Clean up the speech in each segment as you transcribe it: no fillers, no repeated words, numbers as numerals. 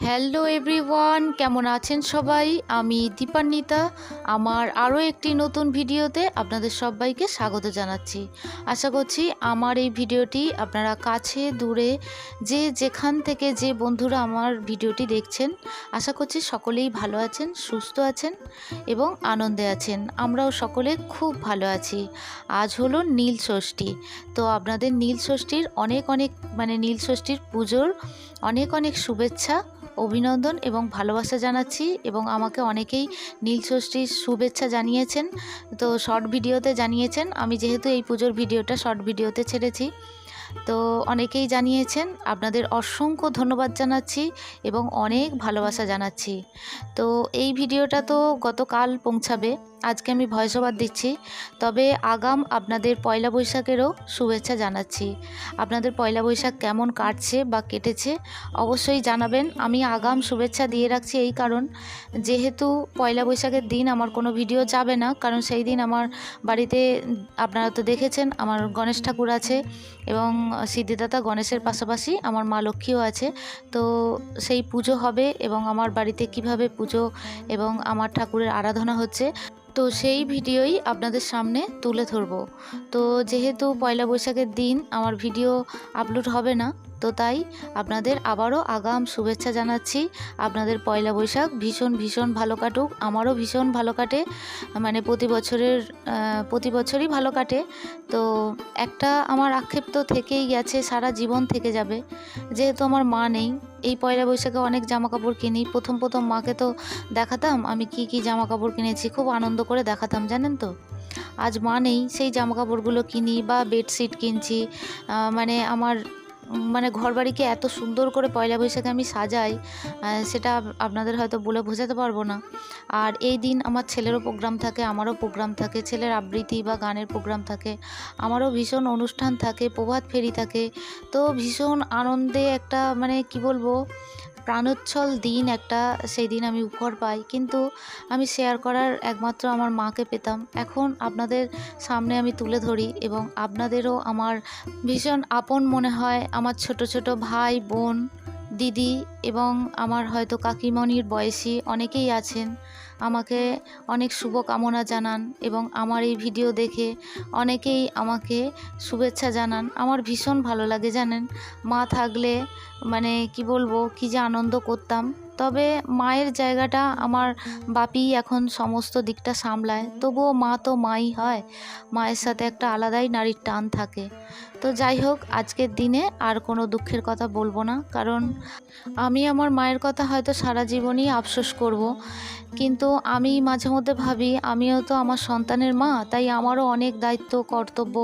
Hello everyone, কেমন আছেন সবাই? আমি দীপান্বিতা। আমার আরও একটি নতুন ভিডিওতে আপনাদের সবাইকে স্বাগত জানাচ্ছি। আশা করছি আমার এই ভিডিওটি আপনারা কাছে দূরে যে যেখান থেকে যে বন্ধুরা আমার ভিডিওটি দেখছেন, আশা করছি সকলেই ভালো আছেন, সুস্থ আছেন এবং আনন্দে আছেন। আমরাও সকলে খুব ভালো আছি। আজ হলো নীল ষষ্ঠী। তো আপনাদের নীল ষষ্ঠীর অনেক নীল ষষ্ঠীর পুজোর অনেক অনেক শুভেচ্ছা, অভিনন্দন এবং ভালোবাসা জানাচ্ছি। এবং আমাকে অনেকেই নীল ষষ্ঠীর শুভেচ্ছা জানিয়েছেন, তো শর্ট ভিডিওতে জানিয়েছেন। আমি যেহেতু এই পুজোর ভিডিওটা শর্ট ভিডিওতে ছেড়েছি, তো অনেকেই জানিয়েছেন। আপনাদের অসংখ্য ধন্যবাদ জানাচ্ছি এবং অনেক ভালোবাসা জানাচ্ছি। তো এই ভিডিওটা তো গতকাল পৌঁছাবে, আজকে আমি ভয়েস ওভার দিচ্ছি। তবে আগাম আপনাদের পয়লা বৈশাখেরও শুভেচ্ছা জানাচ্ছি। আপনাদের পয়লা বৈশাখ কেমন কাটছে বা কেটেছে অবশ্যই জানাবেন। আমি আগাম শুভেচ্ছা দিয়ে রাখছি এই কারণ, যেহেতু পয়লা বৈশাখের দিন আমার কোনো ভিডিও যাবে না, কারণ সেই দিন আমার বাড়িতে আপনারা তো দেখেছেন আমার গণেশ ঠাকুর আছে এবং সিদ্ধিদাতা গণেশের পাশাপাশি আমার মা লক্ষ্মীও আছে। তো সেই পুজো হবে এবং আমার বাড়িতে কিভাবে পুজো এবং আমার ঠাকুরের আরাধনা হচ্ছে, তো সেই ভিডিওই আপনাদের সামনে তুলে ধরব। তো যেহেতু পয়লা বৈশাখের দিন আমার ভিডিও আপলোড হবে না, তো তাই আপনাদের আবারও আগাম শুভেচ্ছা জানাচ্ছি। আপনাদের পয়লা বৈশাখ ভীষণ ভালো কাটুক। আমারও ভীষণ ভালো কাটে, মানে প্রতি বছরই ভালো কাটে। তো একটা আমার আক্ষেপ তো থেকেই গেছে, সারা জীবন থেকে যাবে। যেহেতু আমার মা নেই, এই পয়লা বৈশাখে অনেক জামা কাপড় কিনি। প্রথম মাকে তো দেখাতাম আমি কি জামা কাপড় কিনেছি, খুব আনন্দ করে দেখাতাম, জানেন তো। আজ মা নেই, সেই জামা কাপড়গুলো কিনি বা বেডশিট কিনছি। আমার ঘরবাড়িকে এত সুন্দর করে পয়লা বৈশাখে আমি সাজাই, সেটা আপনাদের হয়তো বলে বোঝাতে পারবো না। আর এই দিন আমার ছেলেরও প্রোগ্রাম থাকে, আমারও প্রোগ্রাম থাকে, ছেলের আবৃত্তি বা গানের প্রোগ্রাম থাকে, আমারও ভীষণ অনুষ্ঠান থাকে, প্রভাত ফেরি থাকে। তো ভীষণ আনন্দে একটা কি বলবো, প্রাণোচ্ছল দিন একটা, সেই দিন আমি উপহার পাই। কিন্তু আমি শেয়ার করার একমাত্র আমার মাকে পেতাম। এখন আপনাদের সামনে আমি তুলে ধরি এবং আপনাদেরও আমার ভীষণ আপন মনে হয়। আমার ছোট ভাই বোন দিদি এবং আমার হয়তো কাকিমণির বয়সী অনেকেই আছেন, আমাকে অনেক শুভকামনা জানান এবং আমার এই ভিডিও দেখে অনেকেই আমাকে শুভেচ্ছা জানান। আমার ভীষণ ভালো লাগে, জানেন। মা থাকলে কি বলবো, কি যে আনন্দ করতাম। তবে মায়ের জায়গাটা আমার বাপি এখন সমস্ত দিকটা সামলায়, তবুও মা তো মাই হয়, মায়ের সাথে একটা আলাদাই নারীর টান থাকে। তো যাই হোক, আজকের দিনে আর কোনো দুঃখের কথা বলবো না, কারণ আমি আমার মায়ের কথা হয়তো সারা জীবনই আফসোস করব। কিন্তু আমি মাঝে মধ্যে ভাবি, আমিও তো আমার সন্তানের মা, তাই আমারও অনেক দায়িত্ব কর্তব্য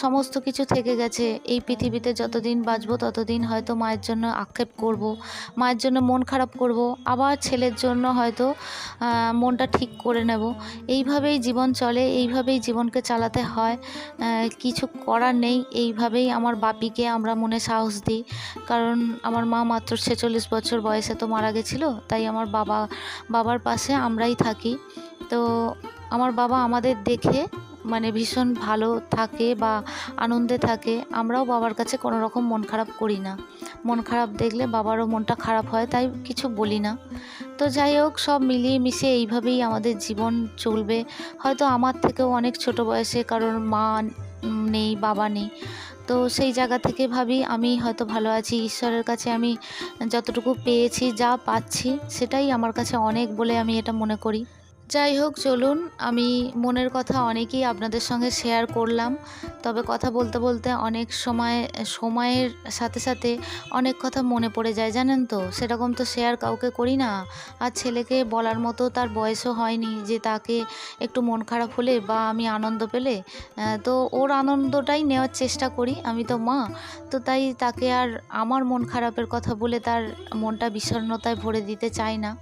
সমস্ত কিছু থেকে গেছে। এই পৃথিবীতে যতদিন বাঁচবো ততদিন হয়তো মায়ের জন্য আক্ষেপ করব, মায়ের জন্য মন খারাপ করব, আবার ছেলের জন্য হয়তো মনটা ঠিক করে নেব। এইভাবেই জীবন চলে, এইভাবেই জীবনকে চালাতে হয়, কিছু করার নেই। এইভাবেই আমার বাপিকে আমরা মনে সাহস দিই, কারণ আমার মা মাত্র 46 বছর বয়সে তো মারা গেছিলো। তাই আমার বাবার পাশে আমরাই থাকি। তো আমার বাবা আমাদের দেখে ভীষণ ভালো থাকে বা আনন্দে থাকে। আমরাও বাবার কাছে কোনো রকম মন খারাপ করি না। মন খারাপ দেখলে বাবারও মনটা খারাপ হয়, তাই কিছু বলি না। তো যাই হোক, সব মিলিয়ে মিশিয়ে এইভাবেই আমাদের জীবন চলবে। হয়তো আমার থেকেও অনেক ছোট বয়সে কারোর মা নেই, বাবা নেই। তো সেই জায়গা থেকে ভাবি আমি হয়তো ভালো আছি, ঈশ্বরের কাছে আমি যতটুকু পেয়েছি, যা পাচ্ছি সেটাই আমার কাছে অনেক বলে আমি এটা মনে করি। যাই হোক, চলুন, আমি মনের কথা অনেকই আপনাদের সঙ্গে শেয়ার করলাম। তবে কথা বলতে বলতে অনেক সময়ের সাথে সাথে অনেক কথা মনে পড়ে যায়, জানেন তো। সেরকম তো শেয়ার কাউকে করি না। আর ছেলেকে বলার মতো তার বয়সও হয়নি যে তাকে একটু মন খারাপ হলে বা আমি আনন্দ পেলে তো ওর আনন্দটাই নেওয়ার চেষ্টা করি। আমি তো মা, তো তাই তাকে আর আমার মন খারাপের কথা বলে তার মনটা বিষণ্ণতায় ভরে দিতে চাই না।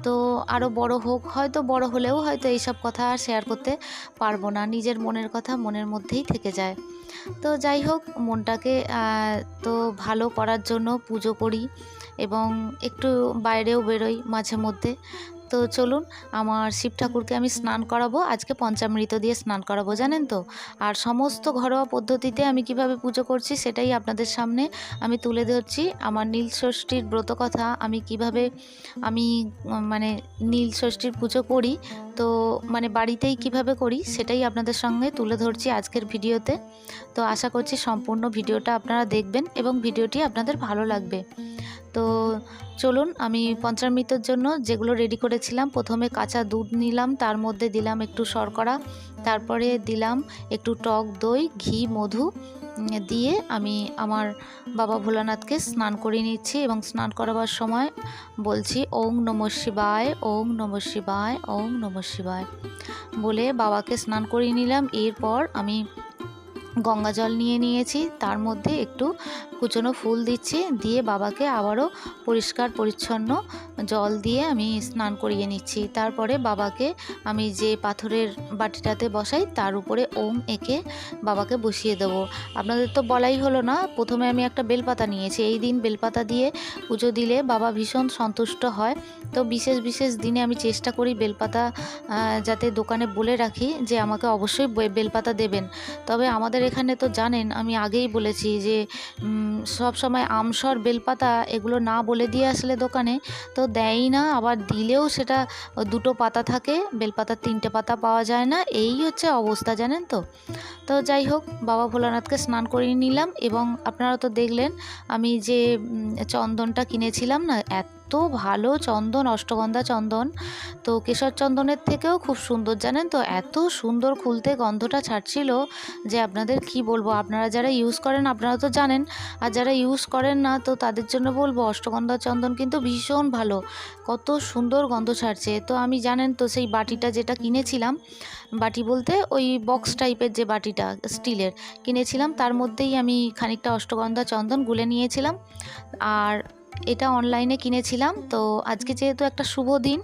তো আরও বড় হোক, হয়তো বড় হলেও হয়তো এইসব কথা আর শেয়ার করতে পারবো না। নিজের মনের কথা মনের মধ্যেই থেকে যায়। তো যাই হোক, মনটাকে তো ভালো করার জন্য পুজো করি এবং একটু বাইরেও বেরোই মাঝে মধ্যে। তো চলুন আমার শিব ঠাকুরকে আমি স্নান করাবো, আজকে পঞ্চামৃত দিয়ে স্নান করাবো জানেন তো। আর সমস্ত ঘরোয়া পদ্ধতিতে আমি কিভাবে পুজো করছি সেটাই আপনাদের সামনে আমি তুলে ধরছি। আমার নীল ষষ্ঠীর ব্রত কথা আমি কিভাবে আমি মানে নীল ষষ্ঠীর পুজো করি, তো মানে বাড়িতেই কিভাবে করি সেটাই আপনাদের সঙ্গে তুলে ধরছি আজকের ভিডিওতে। তো আশা করছি সম্পূর্ণ ভিডিওটা আপনারা দেখবেন এবং ভিডিওটি আপনাদের ভালো লাগবে। তো চলুন আমি পঞ্চামৃতের জন্য যেগুলো রেডি করেছিলাম, প্রথমে কাঁচা দুধ নিলাম, তার মধ্যে দিলাম একটু শর্করা, তারপরে দিলাম একটু টক দই, ঘি, মধু দিয়ে আমি আমার বাবা ভোলানাথকে স্নান করিয়ে নিচ্ছি এবং স্নান করাবার সময় বলছি ওং নমঃ শিবায়, ওং নমঃ শিবায়, ওং নমঃ শিবায় বলে বাবাকে স্নান করিয়ে নিলাম। এরপর আমি গঙ্গা জল নিয়ে নিয়েছি, তার মধ্যে একটু কুচনো ফুল দিচ্ছি, দিয়ে বাবাকে আবারও পরিষ্কার পরিচ্ছন্ন জল দিয়ে আমি স্নান করিয়ে নিচ্ছি। তারপরে বাবাকে আমি যে পাথরের বাটিটাতে বসাই তার উপরে ওম এঁকে বাবাকে বসিয়ে দেবো। আপনাদের তো বলাই হলো না, প্রথমে আমি একটা বেলপাতা নিয়েছি। এই দিন বেলপাতা দিয়ে পুজো দিলে বাবা ভীষণ সন্তুষ্ট হয়। তো বিশেষ বিশেষ দিনে আমি চেষ্টা করি বেলপাতা যাতে দোকানে বলে রাখি যে আমাকে অবশ্যই বেলপাতা দেবেন। তবে আমাদের এখানে তো জানেন আমি আগেই বলেছি যে সব সময় আমসর বেলপাতা এগুলো না বলে দিয়ে আসলে দোকানে তো দেয়ই না, আবার দিলেও সেটা দুটো পাতা থাকে, বেলপাতার 3টে পাতা পাওয়া যায় না, এই হচ্ছে অবস্থা জানেন তো। তো যাই হোক, বাবা ভোলানাথকে স্নান করিয়ে নিলাম এবং আপনারা তো দেখলেন আমি যে চন্দনটা কিনেছিলাম না, এত ভালো চন্দন, অষ্টগন্ধা চন্দন, তো কেশর চন্দনের থেকেও খুব সুন্দর জানেন তো, এত সুন্দর খুলতে গন্ধটা ছাড়ছিল যে আপনাদের কি বলবো। আপনারা যারা ইউজ করেন আপনারা তো জানেন, আর যারা ইউজ করেন না তো তাদের জন্য বলবো অষ্টগন্ধা চন্দন কিন্তু ভীষণ ভালো, কত সুন্দর গন্ধ ছাড়ছে। তো আমি জানেন তো সেই বাটিটা যেটা কিনেছিলাম, বাটি বলতে ওই বক্স টাইপের যে বাটিটা স্টিলের কিনেছিলাম, তার মধ্যেই আমি খানিকটা অষ্টগন্ধা চন্দন গুলে নিয়েছিলাম। আর এটা অনলাইনে কিনেছিলাম। তো আজকে যেহেতু একটা শুভ দিন,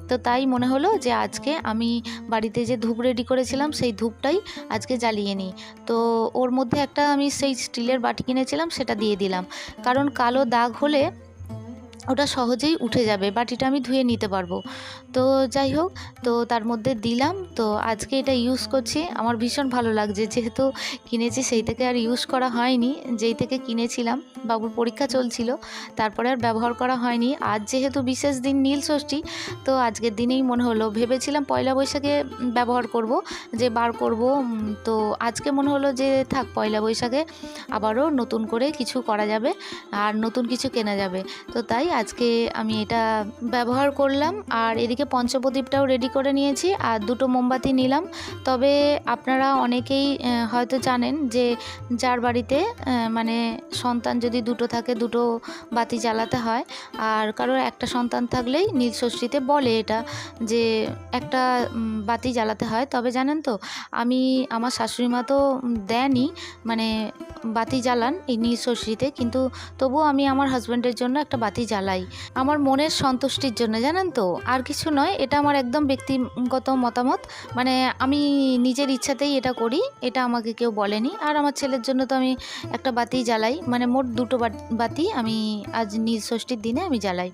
তো তাই মনে হলো যে আজকে আমি বাড়িতে যে ধূপ রেডি করেছিলাম সেই ধূপটাই আজকে জ্বালিয়ে নিই। তো ওর মধ্যে একটা আমি সেই স্টিলের বাটি কিনেছিলাম সেটা দিয়ে দিলাম, কারণ কালো দাগ হলে ওটা সহজেই উঠে যাবে, বাটিটা আমি ধুয়ে নিতে পারবো। তো যাই হোক, তো তার মধ্যে দিলাম। তো আজকে এটা ইউজ করছি, আমার ভীষণ ভালো লাগছে, যেহেতু কিনেছি সেই থেকে আর ইউজ করা হয়নি, যেই থেকে কিনেছিলাম বাবুর পরীক্ষা চলছিল তারপরে আর ব্যবহার করা হয়নি। আজ যেহেতু বিশেষ দিন নীল ষষ্ঠী, তো আজকের দিনেই মনে হলো, ভেবেছিলাম পয়লা বৈশাখে ব্যবহার করব, যে বার করব, তো আজকে মনে হলো যে থাক, পয়লা বৈশাখে আবারও নতুন করে কিছু করা যাবে আর নতুন কিছু কেনা যাবে। তো তাই আজকে আমি এটা ব্যবহার করলাম। আর এদিকে পঞ্চপ্রদীপটাও রেডি করে নিয়েছি আর দুটো মোমবাতি নিলাম। তবে আপনারা অনেকেই হয়তো জানেন যে যার বাড়িতে মানে সন্তান যদি দুটো থাকে দুটো বাতি জ্বালাতে হয়, আর কারোর একটা সন্তান থাকলেই নীল ষষ্ঠীতে বলে এটা যে একটা বাতি জ্বালাতে হয়। তবে জানেন তো, আমি আমার শাশুড়ি মা তো দেনই, মানে বাতি জ্বালান এই নীল ষষ্ঠীতে, কিন্তু তবুও আমি আমার হাজব্যান্ডের জন্য একটা বাতি জ্বালাই, আমার মনের সন্তুষ্টির জন্য জানেন তো, আর কিছু নয়। এটা আমার একদম ব্যক্তিগত মতামত, মানে আমি নিজের ইচ্ছাতেই এটা করি, এটা আমাকে কেউ বলেনি। আর আমার ছেলের জন্য তো আমি একটা বাতি জ্বালাই, মানে মোট দুটো বাতি আমি আজ নীল ষষ্ঠীর দিনে আমি জ্বালাই।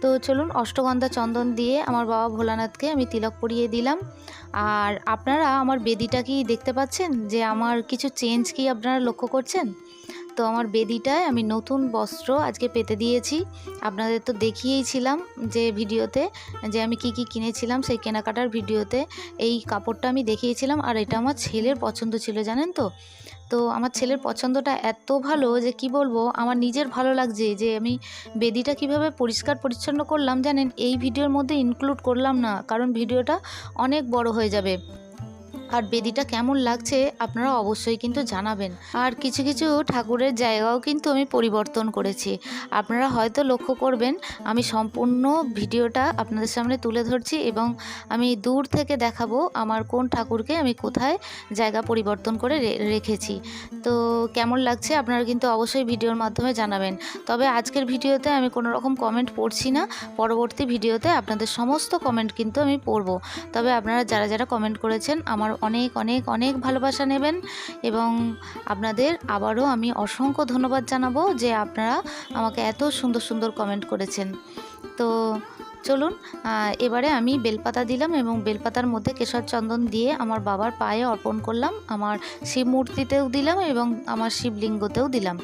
তো চলুন, অষ্টগন্ধা চন্দন দিয়ে আমার বাবা ভোলানাথকে আমি তিলক পরিয়ে দিলাম। আর আপনারা আমার বেদিটা কি দেখতে পাচ্ছেন, যে আমার কিছু চেঞ্জ কি আপনারা লক্ষ্য করছেন? তো আমার বেদিটায় আমি নতুন বস্ত্র আজকে পেতে দিয়েছি। আপনাদের তো দেখিয়েইছিলাম যে ভিডিওতে, যে আমি কি কি কিনেছিলাম সেই কেনাকাটার ভিডিওতে এই কাপড়টা আমি দেখিয়েছিলাম। আর এটা আমার ছেলের পছন্দ ছিল জানেন তো। তো আমার ছেলের পছন্দটা এত ভালো যে কি বলবো, আমার নিজের ভালো লাগছে যে আমি বেদিটা কিভাবে পরিষ্কার পরিচ্ছন্ন করলাম জানেন, এই ভিডিওর মধ্যে ইনক্লুড করলাম না, কারণ ভিডিওটা অনেক বড় হয়ে যাবে। আর বেদিটা কেমন লাগছে আপনারা অবশ্যই কিন্তু জানাবেন। আর কিছু কিছু ঠাকুরের জায়গাও কিন্তু আমি পরিবর্তন করেছি, আপনারা হয়তো লক্ষ্য করবেন। আমি সম্পূর্ণ ভিডিওটা আপনাদের সামনে তুলে ধরছি এবং আমি দূর থেকে দেখাবো আমার কোন ঠাকুরকে আমি কোথায় জায়গা পরিবর্তন করে রেখেছি। তো কেমন লাগছে আপনারা কিন্তু অবশ্যই ভিডিওর মাধ্যমে জানাবেন। তবে আজকের ভিডিওতে আমি কোনো রকম কমেন্ট পড়ছি না, পরবর্তী ভিডিওতে আপনাদের সমস্ত কমেন্ট কিন্তু আমি পড়ব। তবে আপনারা যারা যারা কমেন্ট করেছেন আমার অনেক অনেক অনেক ভালোবাসা নেবেন এবং আপনাদের আবারও আমি অসংখ্য ধন্যবাদ জানাবো যে আপনারা আমাকে এত সুন্দর সুন্দর কমেন্ট করেছেন। তো চলুন এবারে আমি বেলপাতা দিলাম এবং বেলপাতার মধ্যে কেশর চন্দন দিয়ে আমার বাবার পায়ে অর্পণ করলাম, আমার শিব মূর্তিতেও দিলাম এবং আমার শিবলিঙ্গতেও দিলাম।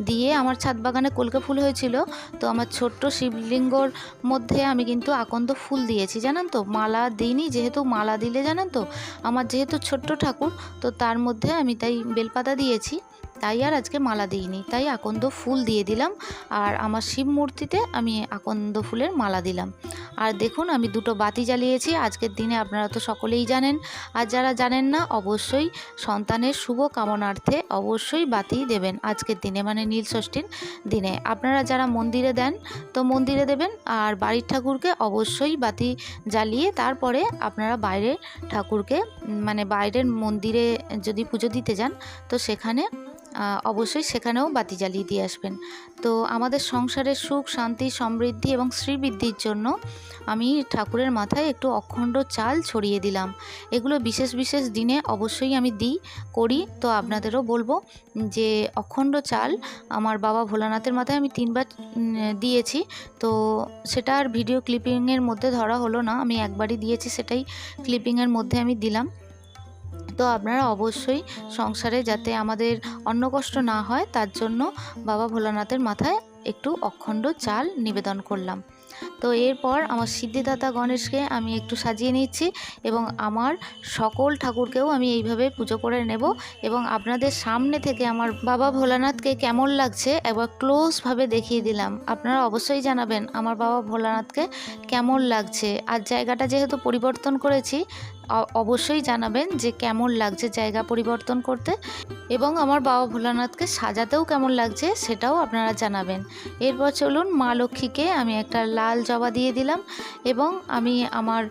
দিয়ে আমার ছাদ বাগানে কলকে ফুল হয়েছিল, তো আমার ছোট্ট শিবলিঙ্গর মধ্যে আমি কিন্তু আকন্দ ফুল দিয়েছি, জানেন তো। মালা দিইনি, যেহেতু মালা দিলে জানেন তো আমার যেহেতু ছোট্ট ঠাকুর, তো তার মধ্যে আমি তাই বেলপাতা দিয়েছি, তাই আর আজকে মালা দিইনি, তাই আকন্দ ফুল দিয়ে দিলাম। আর আমার শিব মূর্তিতে আমি আকন্দ ফুলের মালা দিলাম। আর দেখুন আমি দুটো বাতি জ্বালিয়েছি আজকের দিনে, আপনারা তো সকলেই জানেন। আর যারা জানেন না, অবশ্যই সন্তানের শুভ কামনার্থে অবশ্যই বাতি দেবেন আজকের দিনে, মানে নীলষষ্ঠীর দিনে। আপনারা যারা মন্দিরে দেন তো মন্দিরে দেবেন, আর বাড়ির ঠাকুরকে অবশ্যই বাতি জ্বালিয়ে তারপরে আপনারা বাইরের ঠাকুরকে, মানে বাইরের মন্দিরে যদি পুজো দিতে যান তো সেখানে অবশ্যই সেখানেও বাতি জ্বালিয়ে দিয়ে আসবেন। তো আমাদের সংসারের সুখ শান্তি সমৃদ্ধি এবং শ্রীবৃদ্ধির জন্য আমি ঠাকুরের মাথায় একটু অখণ্ড চাল ছড়িয়ে দিলাম। এগুলো বিশেষ বিশেষ দিনে অবশ্যই আমি করি। তো আপনাদেরও বলবো যে অখণ্ড চাল আমার বাবা ভোলানাথের মাথায় আমি 3বার দিয়েছি। তো সেটা আর ভিডিও ক্লিপিংয়ের মধ্যে ধরা হলো না, আমি একবারই দিয়েছি, সেটাই ক্লিপিংয়ের মধ্যে আমি দিলাম। তো আপনারা অবশ্যই সংসারে যাতে আমাদের অন্ন কষ্ট না হয় তার জন্য বাবা ভোলানাথের মাথায় একটু অখণ্ড চাল নিবেদন করলাম। তো এরপর আমার সিদ্ধিদাতা গণেশকে আমি একটু সাজিয়ে নিচ্ছি এবং আমার সকল ঠাকুরকেও আমি এইভাবে পুজো করে নেব। এবং আপনাদের সামনে থেকে আমার বাবা ভোলানাথকে কেমন লাগছে একবার ক্লোজভাবে দেখিয়ে দিলাম। আপনারা অবশ্যই জানাবেন আমার বাবা ভোলানাথকে কেমন লাগছে। আর জায়গাটা যেহেতু পরিবর্তন করেছি, অবশ্যই জানাবেন যে কেমন লাগছে জায়গা পরিবর্তন করতে, এবং আমার বাবা ভোলানাথকে সাজাতেও কেমন লাগছে সেটাও আপনারা জানাবেন। এরপর চলুন মা লক্ষ্মীকে আমি একটা লাল জবা দিয়ে দিলাম এবং আমি আমার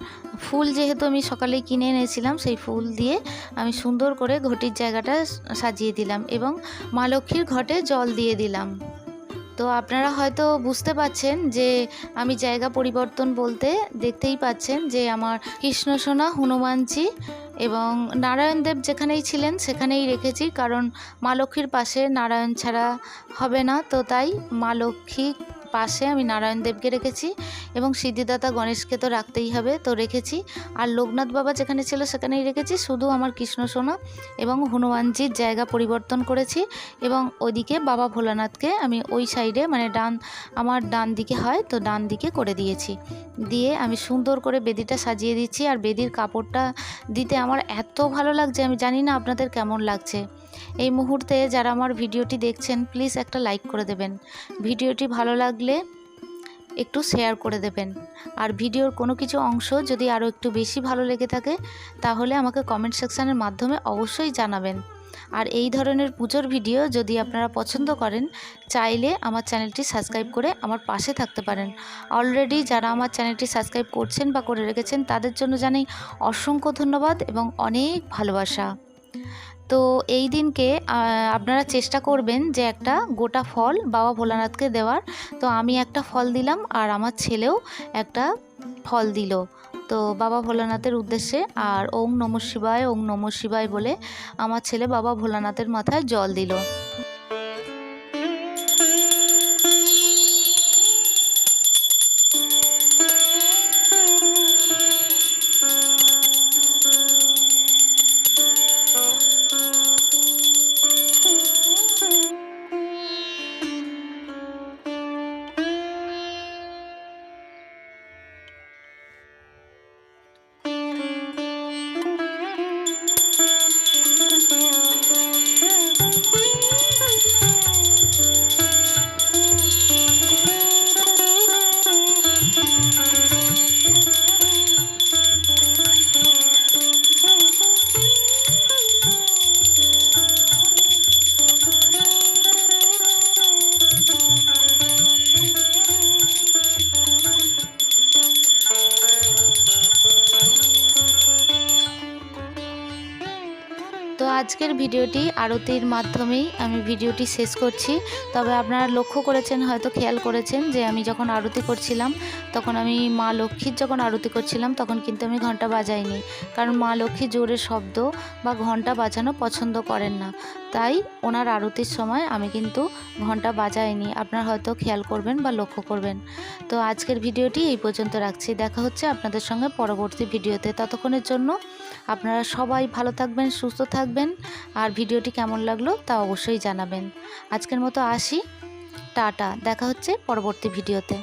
ফুল যেহেতু আমি সকালেই কিনে এনেছিলাম সেই ফুল দিয়ে আমি সুন্দর করে ঘটির জায়গাটা সাজিয়ে দিলাম এবং মা লক্ষ্মীর ঘটে জল দিয়ে দিলাম। তো আপনারা হয়তো বুঝতে পাচ্ছেন যে আমি জায়গা পরিবর্তন বলতে দেখতেই পাচ্ছেন যে আমার কৃষ্ণসোনা হনুমানজি এবং নারায়ণদেব যেখানেই ছিলেন সেখানেই রেখেছি, কারণ মা লক্ষ্মীর পাশে নারায়ণ ছাড়া হবে না, তো তাই মা লক্ষ্মী পাশে আমি নারায়ণদেবকে রেখেছি এবং সিদ্ধিদাতা গণেশকে তো রাখতেই হবে, তো রেখেছি। আর লোকনাথ বাবা যেখানে ছিল সেখানেই রেখেছি, শুধু আমার কৃষ্ণসোনা এবং হনুমানজির জায়গা পরিবর্তন করেছি এবং ওইদিকে বাবা ভোলানাথকে আমি ওই সাইডে, মানে আমার ডান দিকে হয় তো ডান দিকে করে দিয়েছি। দিয়ে আমি সুন্দর করে বেদিটা সাজিয়ে দিচ্ছি। আর বেদির কাপড়টা দিতে আমার এত ভালো লাগছে, আমি জানি না আপনাদের কেমন লাগছে। এই মুহূর্তে যারা আমার ভিডিওটি দেখছেন প্লিজ একটা লাইক করে দেবেন, ভিডিওটি ভালো লাগলে একটু শেয়ার করে দেবেন। আর ভিডিওর কোনো কিছু অংশ যদি আরও একটু বেশি ভালো লেগে থাকে তাহলে আমাকে কমেন্ট সেকশানের মাধ্যমে অবশ্যই জানাবেন। আর এই ধরনের পুজোর ভিডিও যদি আপনারা পছন্দ করেন চাইলে আমার চ্যানেলটি সাবস্ক্রাইব করে আমার পাশে থাকতে পারেন। অলরেডি যারা আমার চ্যানেলটি সাবস্ক্রাইব করছেন বা করে রেখেছেন তাদের জন্য জানাই অসংখ্য ধন্যবাদ এবং অনেক ভালোবাসা। তো এই দিনকে আপনারা চেষ্টা করবেন যে একটা গোটা ফল বাবা ভোলানাথকে দেওয়ার। তো আমি একটা ফল দিলাম আর আমার ছেলেও একটা ফল দিল তো বাবা ভোলানাথের উদ্দেশ্যে। আর ওং নমঃ শিবায় বলে আমার ছেলে বাবা ভোলানাথের মাথায় জল দিল। তো আজকের ভিডিওটি আরতির মাধ্যমেই আমি ভিডিওটি শেষ করছি। তবে আপনারা লক্ষ্য করেছেন, হয়তো খেয়াল করেছেন যে আমি যখন আরতি করছিলাম তখন আমি মা লক্ষ্মীর যখন আরতি করছিলাম তখন কিন্তু আমি ঘন্টা বাজাইনি, কারণ মা লক্ষ্মী জোরে শব্দ বা ঘন্টা বাজানো পছন্দ করেন না। তাই ওনার আরতির সময় আমি কিন্তু ঘন্টা বাজাইনি, আপনারা হয়তো খেয়াল করবেন বা লক্ষ্য করবেন। তো আজকের ভিডিওটি এই পর্যন্ত রাখছি। দেখা হচ্ছে আপনাদের সঙ্গে পরবর্তী ভিডিওতে। ততক্ষণের জন্য আপনারা সবাই ভালো থাকবেন, সুস্থ থাকবেন, আর ভিডিওটি কেমন লাগলো তা অবশ্যই জানাবেন। আজকের মতো আসি, টাটা। দেখা হচ্ছে পরবর্তী ভিডিওতে।